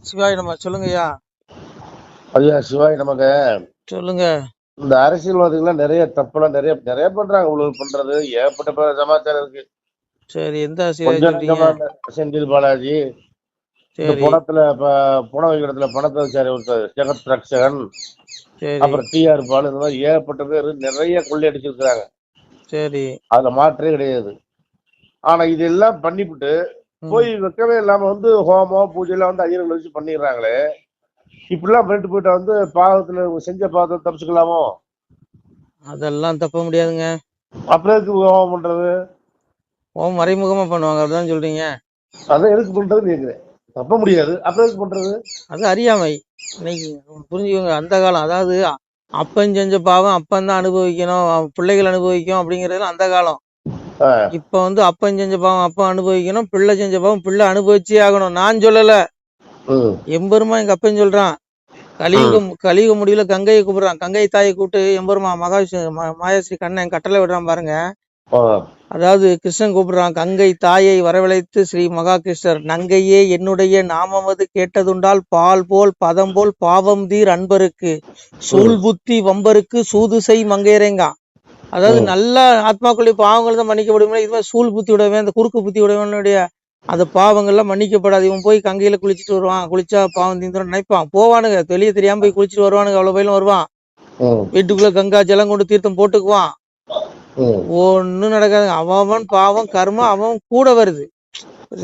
சிவாய் நம்ம சொல்லுங்கய்யா. ஐயா சிவாய் நமக்கு. சொல்லுங்க. இந்த அரசியல்வாதிகள்லாம் நிறைய தப்பெல்லாம் நிறைய நிறைய பண்றாங்க. ஊழல் பண்றது ஏகப்பட்ட சமாச்சாரம் இருக்கு. சரி, எந்த சிவாய் கொஞ்சம் சொல்றீங்க? நெஞ்சமா இல்ல. செந்தில் பாலாஜி இந்த சரி பணத்துல பணம் வைக்கிற இடத்துல பணத்தை வச்சாரு ஒருத்தர் ஜெகத் ரட்சகன். சரி அப்புறம் டிஆர் பாலு, இந்த மாதிரி ஏகப்பட்ட பேர் நிறைய கொள்ளையடிச்சிருக்கிறாங்க. சரி. அதுல மாற்றே கிடையாது. ஆனா இதெல்லாம் பண்ணிவிட்டு போய் வைக்கவே இல்லாம ஹோமம் பூஜை எல்லாம் ஐயர்களை வச்சு பண்ணிடுறாங்களே. இப்படிலாம் பண்ணிட்டு போயிட்டா பாவத்துல செஞ்ச பாவத்தை தப்பிச்சுக்கலாமோ? அதெல்லாம் தப்ப முடியாதுங்க. அப்புறம் எதுக்கு ஹோமம் பண்றது? மறைமுகமா பண்ணுவாங்க, அப்படிதான் சொல்றீங்க. அதான் எதுக்கு பண்றதுன்னு கேக்குறேன். தப்ப முடியாது, அப்புறம் எதுக்கு பண்றது? அது அறியாமை. இன்னைக்கு புரிஞ்சுக்கோங்க. அந்த காலம், அதாவது அப்பன் செஞ்ச பாவம் அப்பன் அனுபவிக்கணும், பிள்ளைகள் அனுபவிக்கும் அப்படிங்கறது அந்த காலம். இப்ப அப்பன் செஞ்ச பாவம் அப்பன் அனுபவிக்கணும், பிள்ளை செஞ்ச பாவம் பிள்ளை அனுபவிச்சே ஆகணும். நான் சொல்லல, எம்பெருமா எங்க அப்பன் சொல்றான். கலியுக முடிவுல கங்கையை கூப்பிடுறான். கங்கை தாயை கூப்பிட்டு எம்பெருமா மாயாஸ்ரீ கண்ணன் கட்டளை விடுறான் பாருங்க. அதாவது கிருஷ்ணன் கூப்பிடுறான், கங்கை தாயை வரவழைத்து ஸ்ரீ மகா கிருஷ்ணர், நங்கையே என்னுடைய நாமமது கேட்டதுண்டால் பால் போல் பதம் போல் பாவம் தீர் அன்பருக்கு சூழ் புத்தி வம்பருக்கு சூதுசை மங்கையரேங்கா. அதாவது நல்ல ஆத்மாக்களுடைய பாவங்கள் தான் மன்னிக்கப்படும். இது மாதிரி சூழ் புத்தி உடையவன், அந்த குறுக்கு புத்தி உடையவனுடைய அந்த பாவங்கள்லாம் மன்னிக்கப்படாது. இவன் போய் கங்கையில குளிச்சுட்டு வருவான், குளிச்சா பாவம் தீந்துரும் நினைப்பான். போவானுங்க, வெளியே தெரியாம போய் குளிச்சுட்டு வருவானுங்க. அவ்வளவு பயிலும் வருவான், வீட்டுக்குள்ள கங்கா ஜலம் கொண்டு தீர்த்தம் போட்டுக்குவான். ஒண்ணும் நடக்காது. அவன் பாவம் கர்மம் அவன் கூட வருது.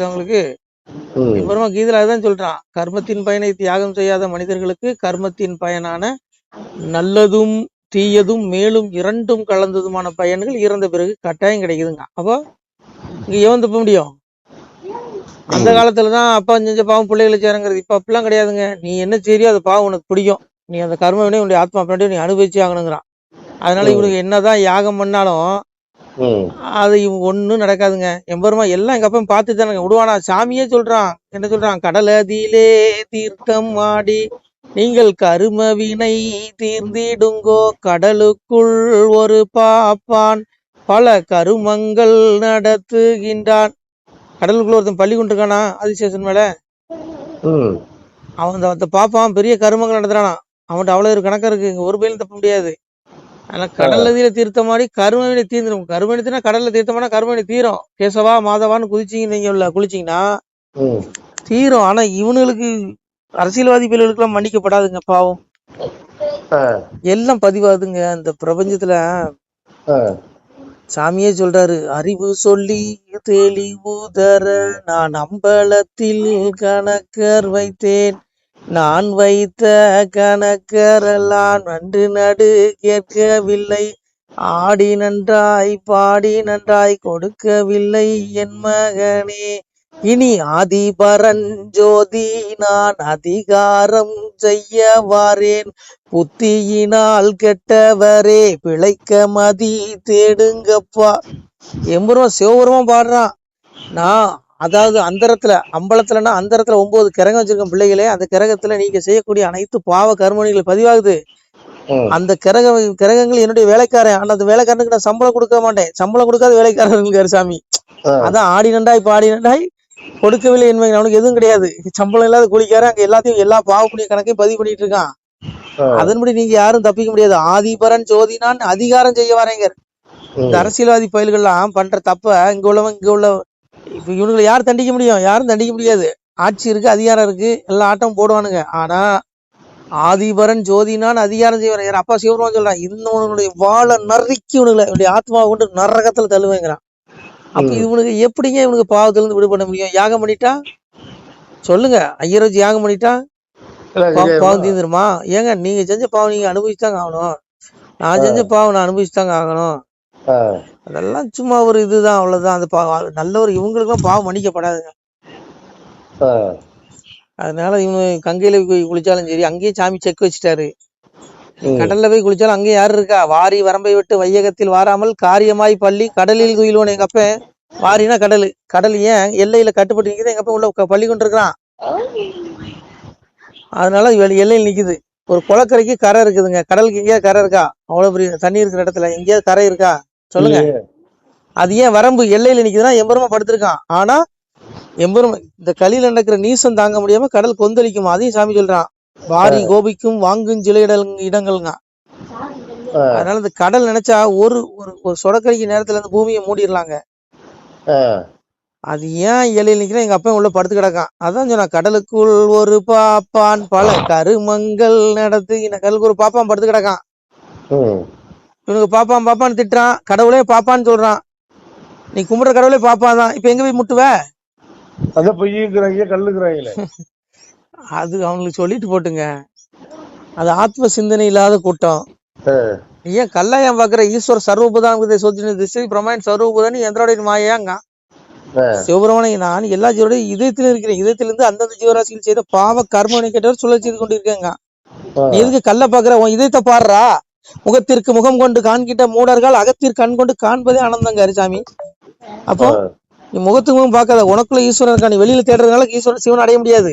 உங்களுக்கு அப்புறமா கீதையில அதுதான் சொல்றான், கர்மத்தின் பயனை தியாகம் செய்யாத மனிதர்களுக்கு கர்மத்தின் பயனான நல்லதும் தீயதும் மேலும் இரண்டும் கலந்ததுமான பயன்கள் இறந்த பிறகு கட்டாயம் கிடைக்குதுங்க. அப்போ இங்க எவன் தப்ப முடியும்? அந்த காலத்துலதான் அப்பா செஞ்ச பாவம் பிள்ளைகளை சேருங்கிறது. இப்ப அப்படிலாம் கிடையாதுங்க. நீ என்ன செய்யறியோ அது பாவம் உனக்கு பிடிக்கும், நீ அந்த கர்ம வினை உன்னுடைய ஆத்மா பின்னாடி நீ அனுபவிச்சு ஆகணுங்கிறான். அதனால இவனுக்கு என்னதான் யாகம் பண்ணாலும் அது இவங்க ஒண்ணும் நடக்காதுங்க. எம்பெருமா எல்லாம் எங்க அப்பா பார்த்து தானுங்க விடுவானா. சாமியே சொல்றான், என்ன சொல்றான், கடலதிலே தீர்த்தம் ஆடி நீங்கள் கரும வினை தீர்ந்திடுங்கோ, கடலுக்குள் ஒரு பாப்பான் பல கருமங்கள் நடத்துகின்றான். கடலுக்குள்ள ஒருத்தன் பள்ளி கொண்டிருக்கானா ஆதிசேஷன் மேல, அவன் அந்த பாப்பான் பெரிய கருமங்கள் நடத்துறானா. அவன்கிட்ட அவ்வளவு ஒரு கணக்கா இருக்கு, ஒரு பயிலும் தப்ப முடியாது. ஆனா கடல்ல தீர்த்தமாடி கருமவினை தீர்ந்துடும். கருமவினை கடல்ல தீர்த்தமானா கருமவினை தீரும். கேசவா மாதவான்னு குதிச்சீங்க நீங்க குளிச்சீங்கன்னா தீரும். ஆனா இவனுங்களுக்கு அரசியல்வாதி பிள்ளைகளுக்கு எல்லாம் மன்னிக்கப்படாதுங்க. பாவம் எல்லாம் பதிவாதுங்க அந்த பிரபஞ்சத்துல. சாமியே சொல்றாரு, அறிவு சொல்லி தெளிவு தர நான் அம்பலத்தில் கணக்கர் வைத்தேன், நான் வைத்த கணக்கரெல்லாம் நன்று நடு கேட்கவில்லை, ஆடி நன்றாய் பாடி நன்றாய் கொடுக்கவில்லை என் மகனே, இனி ஆதிபரன் ஜோதி நான் அதிகாரம் செய்ய வாரேன், புத்தியினால் கெட்டவரே பிழைக்க மதி தேடுங்கப்பா. எம்பெருமான் சிவபெருமான் பாடுறான். நான் அதாவது அந்தரத்துல அம்பலத்துலன்னா அந்தரத்துல 9 கிரகம் வச்சிருக்க பிள்ளைகளே, அந்த கிரகத்துல நீங்க செய்யக்கூடிய அனைத்து பாவ கர்மணிகள் பதிவாகுது. அந்த கிரகங்கள் என்னுடைய வேலைக்காரன். ஆனா அந்த வேலைக்காரனுக்கு நான் சம்பளம் கொடுக்க மாட்டேன், சம்பளம் கொடுக்காத வேலைக்காரன் சாமி. அதான் ஆடி நண்டாய் பாடி நண்டாய் கொடுக்கவில்லை என்பது. அவனுக்கு எதுவும் கிடையாது, சம்பளம் இல்லாத கூலிக்காரன். அங்க எல்லாத்தையும் எல்லா பாவ புண்ணிய கணக்கையும் பதிவு பண்ணிட்டு இருக்கான். அதன்படி நீங்க யாரும் தப்பிக்க முடியாது. ஆதிபரன் ஜோதி நான் அதிகாரம் செய்ய வரேங்க. இந்த அரசியல்வாதி பயல்கள்லாம் பண்ற தப்ப இங்க உள்ள இப்ப இவனுங்களை யார் தண்டிக்க முடியும்? யாரும் தண்டிக்க முடியாது. ஆட்சி இருக்கு, அதிகாரம் இருக்கு, எல்லா ஆட்டம் போடுவானுங்க. ஆனா ஆதிபரன் ஜோதி நான் அதிகாரம் செய்ய வரேன் அப்பா சிவபெருமான் சொல்றான், இன்னொன்னுடைய வாழை நறுக்கி இவனுடைய ஆத்மாவை கொண்டு நரகத்துல தள்ளுவேங்கிறான். அப்ப இவனுக்கு எப்படிங்க இவனுக்கு பாவத்துல இருந்து விடுபட முடியும்? யாகம் பண்ணிட்டா சொல்லுங்க, ஐயர் வச்சு யாகம் பண்ணிட்டா பாவம் தீர்ந்துருமா? ஏங்க நீங்க செஞ்ச பாவம் நீங்க அனுபவிச்சுதாங்க ஆகணும், நான் செஞ்ச பாவம் நான் அனுபவிச்சுதாங்க ஆகணும். அதெல்லாம் சும்மா ஒரு இதுதான், அவ்வளவுதான். அந்த பாவம் நல்ல ஒரு இவங்களுக்கு எல்லாம் பாவம் மன்னிக்கப்படாதுங்க. அதனால இவங்க கங்கையில போய் குளிச்சாலும் சரி, அங்கேயும் சாமி செக் வச்சுட்டாரு. கடல்ல போய் குளிச்சாலும் அங்கேயும் யாரு இருக்கா? வாரி வரம்பை விட்டு வையகத்தில் வாராமல் காரியமாய் பள்ளி கடலில் குயிலுவோம். எங்க அப்ப வாரினா கடல், கடல் ஏன் எல்லையில கட்டுப்பட்டு நிக்குது. எங்க அப்ப உள்ள பள்ளி கொண்டு இருக்கிறான், அதனால எல்லையில் நிக்குது. ஒரு குளக்கரைக்கு கரை இருக்குதுங்க, கடலுக்கு எங்கேயாவது கரை இருக்கா? அவ்வளவு பெரிய தண்ணி இருக்கிற இடத்துல எங்கேயாவது கரை இருக்கா சொல்லுங்க? அது ஏன் வரம்பு எல்லையில நிக்குதுன்னா எம்பெருமா படுத்திருக்கான். ஆனா எம்பெரும் இந்த களியில நடக்கிற நீசம் தாங்க முடியாம கடல் கொந்தளிக்குமா, அதையும் சாமி சொல்றான். வாரி கோபிக்கும் வாங்கும் சில இடங்கள்ங்க. அதனால இந்த கடல் நினைச்சா ஒரு ஒரு சொடக்கடிக்கு நேரத்துல இந்த பூமியை மூடிடலாங்க. அது ஏன் இலையில நிக்கிறேன், எங்க அப்பா உள்ள படுத்து கிடக்கான். அதான் சொன்னா, கடலுக்குள் ஒரு பாப்பான் பல கருமங்கள் நடத்து. கடலுக்கு ஒரு பாப்பான் படுத்து கிடக்கான். இவனுக்கு பாப்பான் பாப்பான்னு திட்டுறான், கடவுளே பாப்பான்னு சொல்றான். நீ கும்பிடுற கடவுளே பாப்பான் தான். இப்ப எங்க போய் முட்டுவ? அது அவங்களுக்கு சொல்லிட்டு போட்டுங்க. அது ஆத்ம சிந்தனை இல்லாத கூட்டம். ஏன் கல்லாயம் பாக்குற ஈஸ்வர சர்வபுதான் சோதிச்சு பிரமாயன் சர்வபுதானி எந்திரோட மாயாங்க. சிவபெருமானை நான் எல்லா ஜீவரோட இதயத்திலும் இருக்கிறேன். இதயத்திலிருந்து அந்தந்த ஜீவராசிகள் செய்த பாவ கர்மனை கேட்டவர் சுழற்சி செய்து கொண்டிருக்கேங்க. நீ எதுக்கு கல்ல பாக்குற? உன் இதயத்தை பாடுறா. முகத்திற்கு முகம் கொண்டு காண்கிட்ட மூடர்கள் அகத்திற்கு கண் கொண்டு காண்பதே ஆனந்தங்க அரிசாமி. அப்போ நீ முகத்துக்கு முகம் பார்க்காத, உனக்குள்ள ஈஸ்வரன் இருக்கா. நீ வெளியில தேடுறதுனால ஈஸ்வரன் சிவன் அடைய முடியாது.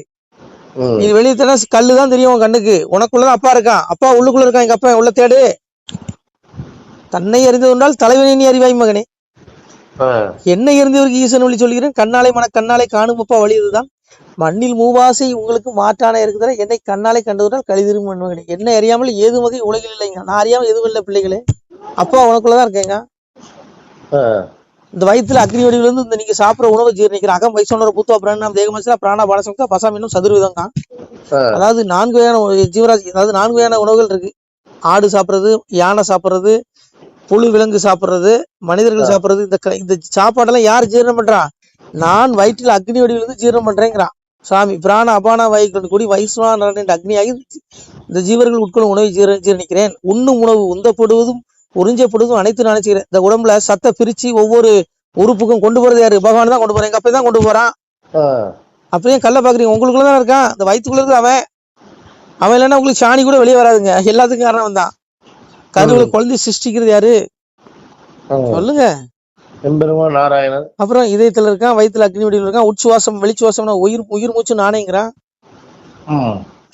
நீ வெளியில தேட கல்லுதான் தெரியும் உன் கண்ணுக்கு. உனக்குள்ளதான் அப்பா இருக்கான். அப்பா உள்ளுக்குள்ள இருக்கான். எங்க அப்பா உள்ள தேடு. தன்னை அறிந்து கொண்டால் தலைவனை நீ அறிவாய் மகனே. என்னை இருந்தவருக்கு ஈசன் வழி சொல்கிறேன். கண்ணாலை மன கண்ணாலை காணும் அப்பா வழி இதுதான். மண்ணில் மூவாசை உங்களுக்கு மாற்றான இருக்குதுல, என்னை கண்ணாலை கண்டதுனால் கழிதிரும் மகனே. என்னை அறியாமல் ஏது வகை உலகில் இல்லைங்க. நான் அறியாம எதுவும் இல்லை பிள்ளைகளே. அப்பா உனக்குள்ளதான் இருக்கேங்க. இந்த வயிற்றுல அக்னி வடிவில் இருந்து இந்த நீங்க சாப்பிட்ற உணவை ஜீரணிக்கிற அகம் வைசோனர பூத்தா பிராணம் தேகமசா பிராண பாலசம்கா பசாம் இன்னும் சதுர்விதங்க. அதாவது 4 வகையான ஜீவராசி, அதாவது 4 வகையான உணவுகள் இருக்கு. ஆடு சாப்பிட்றது, யானை சாப்பிட்றது, புழு விலங்கு சாப்பிட்றது, மனிதர்கள் சாப்பிட்றது. இந்த சாப்பாடெல்லாம் யார் ஜீரணம் பண்றா? நான் வயிற்றில் அக்னி வடிவிலிருந்து ஜீரணம் பண்றேங்கிறான் சாமி. பிராண அபான வாயுக்கள் கூடி வைஸ்வான அக்னியாகி இந்த ஜீவர்கள் உட்கொள்ளும் உணவை ஜீரணிக்கிறேன். உண்ணும் உணவு உந்தப்படுவதும் உறிஞ்சப்படுவதும் அனைத்து நினைச்சுக்கிறேன். இந்த உடம்புல சத்தை பிரிச்சு ஒவ்வொரு உறுப்புக்கும் கொண்டு போறது யாரு? பகவான் தான் கொண்டு போறேன். எங்க அப்பா தான் கொண்டு போறான். அப்படியே கல்ல பாக்குறீங்க, உங்களுக்குள்ளதான் இருக்கான். இந்த வயிற்றுக்குள்ள இருக்கு அவன் இல்லைன்னா உங்களுக்கு சாணி கூட வெளியே வராதுங்க. எல்லாத்துக்கும் காரணம் தான். கருவுல குழந்தை சிருஷ்டிக்கிறது யாரு சொல்லுங்க? எம்பெருமான் நாராயணன். அப்புறம் இதயத்துல இருக்கான், வயிற்றுல அக்னி வடிவில் இருக்கான். உச்சுவாசம் வெளிச்சுவாசம்னா உயிர் மூச்சு நானேங்கிறான்.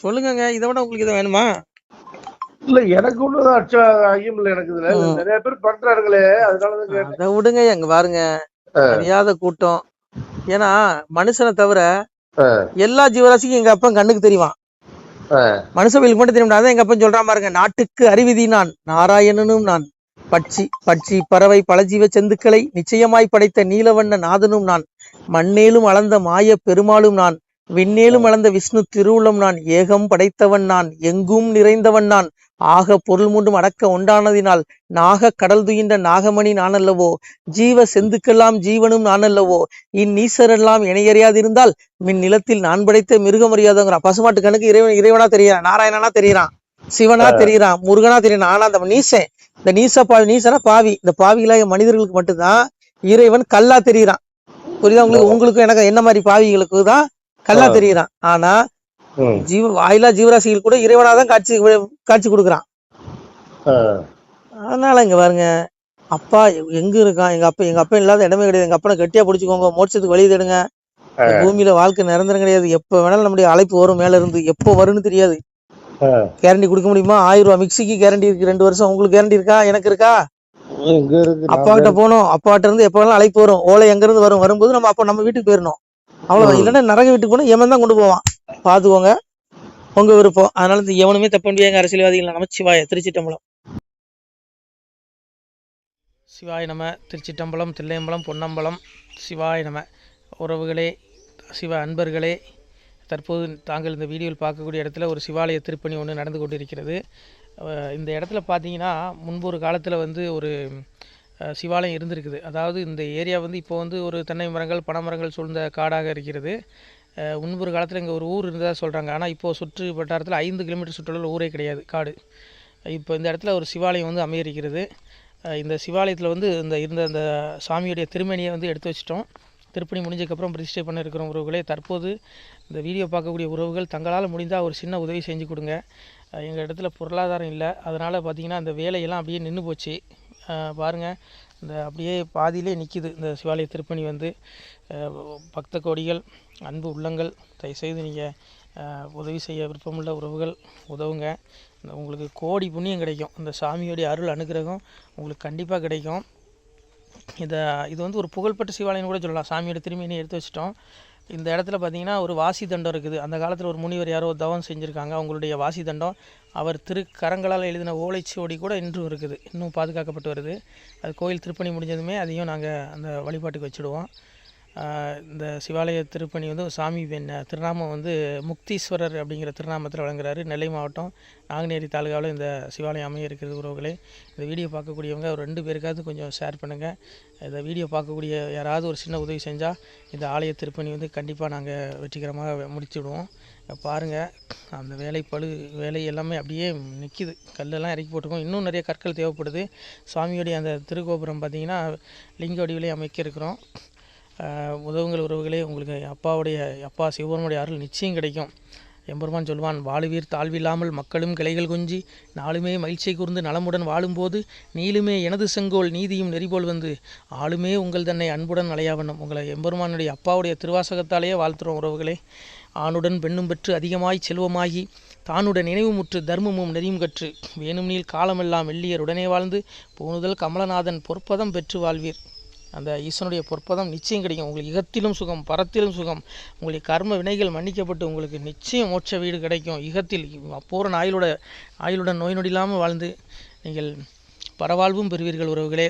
சொல்லுங்க, இதை விட உங்களுக்கு இதை வேணுமா? இல்ல எனக்கு ஒண்ணுதான் ஐயம் இல்ல. எனக்கு இதுல நிறைய பேர் பண்றாங்களே, அதனாலதான் அதை விடுங்க. எங்க பாருங்க, அறியாத கூட்டம். ஏன்னா மனுஷனை தவிர எல்லா ஜீவராசிக்கும் எங்க அப்பன் கண்ணுக்கு தெரியுவான். மனுஷங்களுக்கு மட்டும் தெரிய முடியாது. எங்க அப்பன் சொல்றான் பாருங்க, நாட்டுக்கு அறிவிதி நான் நாராயணனும் நான், பட்சி பறவை பலஜீவ செந்துக்களை நிச்சயமாய் படைத்த நீலவண்ண நாதனும் நான், மண்ணேலும் அளந்த மாய பெருமாளும் நான், விண்ணேலும் அளந்த விஷ்ணு திருவுளம் நான், ஏகம் படைத்தவன் நான், எங்கும் நிறைந்தவன் நான், ஆக பொருள் மூன்றும் அடக்க உண்டானதினால் நாக கடல் துயின்ற நாகமணி நான் அல்லவோ, ஜீவ செந்துக்கெல்லாம் ஜீவனும் நான் அல்லவோ, இந்நீசரெல்லாம் இணையறியாதிருந்தால் மின் நிலத்தில் நான் படைத்த மிருகம் அறியாதவங்கிறான். பசுமாட்டு கணக்கு இறைவனா தெரியறான், நாராயணனா தெரியறான், சிவனா தெரியறான், முருகனா தெரியறான். ஆனா அந்த நீசன், இந்த நீசனா பாவி. இந்த பாவிகளாக மனிதர்களுக்கு மட்டும்தான் இறைவன் கல்லா தெரியறான். புரியுதா உங்களுக்கு? உங்களுக்கும் எனக்கு என்ன மாதிரி பாவிகளுக்கு தான் கல்லா தெரியறான். ஆனா வாயிலா ஜீவராசிகள் கூட இறைவனாதான் காட்சி கொடுக்குறான். அதனால இங்க பாருங்க, அப்பா எங்க இருக்கான்? எங்க அப்பா இல்லாத இடமே கிடையாது. எங்க அப்பனை கெட்டியா பிடிச்சுக்கோங்க, மோட்சத்துக்கு வழி தேடுங்க. பூமியில வாழ்க்கை நிரந்தரம் கிடையாது. எப்ப வேணாலும் நம்முடைய அழைப்பு வரும். மேல இருந்து எப்போ வரும்னு தெரியாது. கேரண்டி கொடுக்க முடியுமா? 1000 ரூபாய் மிக்சிக்கு கேரண்டி இருக்கு 2 வருஷம். உங்களுக்கு கேரண்டி இருக்கா? எனக்கு இருக்கா? அப்பா கிட்ட போனோம், அப்பாட்ட இருந்து எப்ப வேணாலும் அழைப்பு வரும். ஓலை எங்க இருந்து வரும்போது நம்ம அப்ப நம்ம வீட்டுக்கு போயிடணும். அவ்வளவுதான். இல்லைன்னா நரக வீட்டுக்கு போனா எவன் தான் கொண்டு போவான். பாத்துக்கோங்க, உங்க விருப்பம். அதனால இந்த எவனுமே தப்ப முடியாங்க அரசியல்வாதிகள். நமச்சிவாய. திருச்சிட்டம்பலம். சிவாய நம. திருச்சிட்டம்பலம், தில்லையம்பலம், பொன்னம்பலம். சிவாய நம. உறவுகளே, சிவ அன்பர்களே, தற்போது தாங்கள் இந்த வீடியோவில் பார்க்கக்கூடிய இடத்துல ஒரு சிவாலய திருப்பணி ஒன்று நடந்து கொண்டிருக்கிறது. இந்த இடத்துல பார்த்தீங்கன்னா முன்பு ஒரு காலத்தில் ஒரு சிவாலயம் இருந்திருக்குது. அதாவது இந்த ஏரியா இப்போ ஒரு தென்னை மரங்கள் பனை மரங்கள் சூழ்ந்த காடாக இருக்கிறது. முன்பொரு காலத்தில் இங்கே ஒரு ஊர் இருந்ததாக சொல்கிறாங்க. ஆனால் இப்போது சுற்று வட்டாரத்தில் 5 கிலோமீட்டர் சுற்றுலா ஊரே கிடையாது, காடு. இப்போ இந்த இடத்துல ஒரு சிவாலயம் அமையிருக்கிறது. இந்த சிவாலயத்தில் இருந்த அந்த சாமியுடைய திருமணியை எடுத்து வச்சிட்டோம். திருப்பணி முடிஞ்சதுக்கப்புறம் பிரதிஷ்டை பண்ண இருக்கிற உறவுகளே, தற்போது இந்த வீடியோ பார்க்கக்கூடிய உறவுகள் தங்களால் முடிந்தால் ஒரு சின்ன உதவி செஞ்சு கொடுங்க. எங்கள் இடத்துல பொருளாதாரம் இல்லை. அதனால் பார்த்திங்கன்னா அந்த வேலையெல்லாம் அப்படியே நின்று போச்சு. பாருங்கள், இந்த அப்படியே பாதியிலே நிற்கிது இந்த சிவாலய திருப்பணி. பக்த கோடிகள், அன்பு உள்ளங்கள், தயவுசெய்து நீங்கள் உதவி செய்ய விருப்பமுள்ள உறவுகள் உதவுங்க. உங்களுக்கு கோடி புண்ணியம் கிடைக்கும். இந்த சாமியோடைய அருள் அனுகிரகம் உங்களுக்கு கண்டிப்பாக கிடைக்கும். இது ஒரு புகழ்பெற்ற சிவாலயம் கூட சொல்லலாம். சாமியோட திருமணியை எடுத்து வச்சிட்டோம். இந்த இடத்துல பார்த்தீங்கன்னா ஒரு வாசி தண்டம் இருக்குது. அந்த காலத்தில் ஒரு முனிவர் யாரோ தவம் செஞ்சுருக்காங்க, அவங்களுடைய வாசி தண்டம். அவர் திருக்கரங்களால் எழுதின ஓலைச்சுவடி கூட இன்றும் இருக்குது, இன்னும் பாதுகாக்கப்பட்டு வருது. அது கோயில் திருப்பணி முடிஞ்சதுமே அதையும் நாங்கள் அந்த வழிபாட்டுக்கு வச்சுடுவோம். இந்த சிவாலய திருப்பணி வந்து சாமி திருநாமம் வந்து முக்தீஸ்வரர் அப்படிங்கிற திருநாமத்தில் வழங்குறாரு. நெல்லை மாவட்டம் நாங்குநேரி தாலுகாவில் இந்த சிவாலயம் அமைய இருக்கிறது. உறவுகளே, இந்த வீடியோ பார்க்கக்கூடியவங்க ஒரு 2 பேருக்காவது கொஞ்சம் ஷேர் பண்ணுங்கள். இந்த வீடியோ பார்க்கக்கூடிய யாராவது ஒரு சின்ன உதவி செஞ்சால் இந்த ஆலய திருப்பணி வந்து கண்டிப்பாக நாங்கள் வெற்றிகரமாக முடிச்சுடுவோம். பாருங்கள், அந்த வேலை எல்லாமே அப்படியே நிற்கிது. கல்லெல்லாம் இறக்கி போட்டிருக்கோம். இன்னும் நிறைய கற்கள் தேவைப்படுது. சுவாமியோடைய அந்த திருக்கோபுரம் பார்த்திங்கன்னா லிங்க வடிவிலே அமைக்க இருக்கிறோம். உதவுங்கள் உறவுகளே. உங்களுக்கு அப்பா சிவபெருமானுடைய அருள் நிச்சயம் கிடைக்கும். எம்பெருமான் சொல்வான், வாழுவீர் தாழ்வில்லாமல் மக்களும் கிளைகள் கொஞ்சி நாளுமே மகிழ்ச்சியை கூர்ந்து நலமுடன் வாழும்போது நீளுமே எனது செங்கோல் நீதியும் நெறிபோல் வந்து ஆளுமே உங்கள் தன்னை அன்புடன் அலையாவண்ணம். உங்களை எம்பெருமானுடைய அப்பாவுடைய திருவாசகத்தாலேயே வாழ்த்துறோம் உறவுகளே. ஆணுடன் பெண்ணும் பெற்று அதிகமாய் செல்வமாகி தானுடன் நினைவுமுற்று தர்மமும் நெறியும் கற்று வேணும் நீள் காலமெல்லாம் வெள்ளியர் உடனே வாழ்ந்து போனுதல் கமலநாதன் பொற்பதம் பெற்று வாழ்வீர். அந்த ஈசனுடைய பொற்பதம் நிச்சயம் கிடைக்கும். உங்களுக்கு இகத்திலும் சுகம், பரத்திலும் சுகம். உங்களுடைய கர்ம வினைகள் மன்னிக்கப்பட்டு உங்களுக்கு நிச்சயம் மோட்ச வீடு கிடைக்கும். இகத்தில் பூரண ஆயுளுடன் நோய் நொடி இல்லாமல் வாழ்ந்து நீங்கள் பரவாழ்வும் பெறுவீர்கள் உறவுகளே.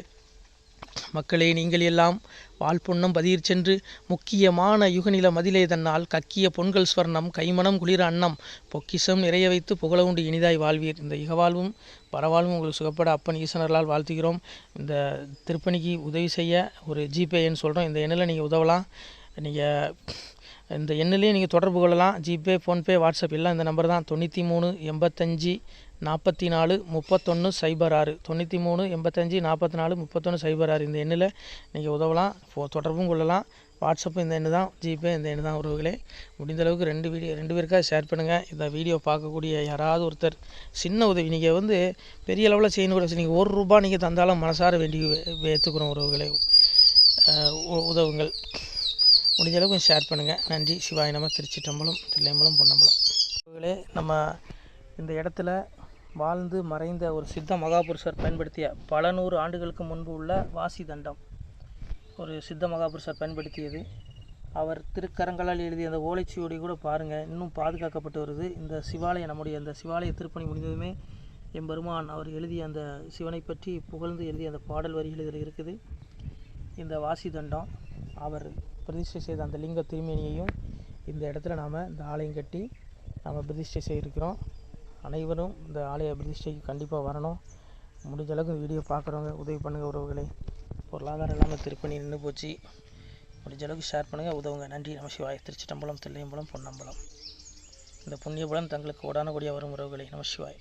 மக்களே, நீங்கள் எல்லாம் வாழ்பொன்னம் பதியிற் சென்று முக்கியமான யுகநில மதிலே தன்னால் கக்கிய பொன்கள் ஸ்வர்ணம் கைமணம் குளிர அன்னம் பொக்கிஷம் நிறைய வைத்து புகழ உண்டு இனிதாய் வாழ்வீர். இந்த இகவாழ்வும் பரவாழ்வும் உங்களுக்கு சுகப்பட அப்பன் ஈசனர்களால் வாழ்த்துகிறோம். இந்த திருப்பணிக்கு உதவி செய்ய ஒரு ஜிபே எண் சொல்கிறோம். இந்த எண்ணில் நீங்கள் உதவலாம். நீங்கள் இந்த எண்ணிலே நீங்கள் தொடர்பு கொள்ளலாம். ஜிபே, ஃபோன்பே, வாட்ஸ்அப் எல்லாம் இந்த நம்பர் தான். 93 85 44 31 06 93 85 44 31 06. இந்த எண்ணில் நீங்கள் உதவலாம், தொடர்பும் கொள்ளலாம். வாட்ஸ்அப்பும் இந்த எண்ணு தான், ஜிபே இந்த எண்ணு தான் உறவுகளே. முடிந்தளவுக்கு 2 பேருக்காக ஷேர் பண்ணுங்கள். இந்த வீடியோ பார்க்கக்கூடிய யாராவது ஒருத்தர் சின்ன உதவி, நீங்கள் வந்து பெரிய அளவில் செய்யணும் கூட, நீங்கள் ₹1 நீங்கள் தந்தாலும் மனசார வேண்டி ஏற்றுக்கிறோம் உறவுகளே. உதவுங்கள். முடிஞ்ச அளவுக்கு கொஞ்சம் ஷேர் பண்ணுங்கள். நன்றி. சிவாய நம. திருச்சிற்றம்பலம், தில்லையம்பலம், பொன்னம்பலம். உறவுகளே, நம்ம இந்த இடத்துல வாழ்ந்து மறைந்த ஒரு சித்த மகாபுருஷர் பயன்படுத்திய பல 100 ஆண்டுகளுக்கு முன்பு உள்ள வாசி தண்டம் ஒரு சித்த மகாபுருஷர் பயன்படுத்தியது. அவர் திருக்கரங்களால் எழுதிய அந்த ஓலைச்சுவடி கூட பாருங்கள், இன்னும் பாதுகாக்கப்பட்டு வருது. இந்த சிவாலயம், நம்முடைய அந்த சிவாலய திருப்பணி முடிந்ததுமே எம்பெருமான் அவர் எழுதிய அந்த சிவனை பற்றி புகழ்ந்து எழுதிய அந்த பாடல் வரிகள் இதில் இருக்குது. இந்த வாசி தண்டம் அவர் பிரதிஷ்டை செய்த அந்த லிங்க திருமேனியையும் இந்த இடத்துல நாம் இந்த ஆலயம் கட்டி நாம் பிரதிஷ்டை செய்திருக்கிறோம். அனைவரும் இந்த ஆலய பிரதிஷ்டைக்கு கண்டிப்பாக வரணும். முடிஞ்ச அளவுக்கு வீடியோ பார்க்குறவங்க உதவி பண்ணுங்கள் உறவுகளை. பொருளாதாரம் இல்லாமல் திருப்பணி நின்று போச்சு. முடிஞ்ச அளவுக்கு ஷேர் பண்ணுங்கள், உதவுங்க. நன்றி. நம சிவாய. திருச்சிற்றம்பலம், தில்லையம்பலம், பொன்னம்பலம். இந்த புண்ணியபலன் தங்களுக்கு உடான கூடிய வரும் உறவுகளை. நம சிவாய.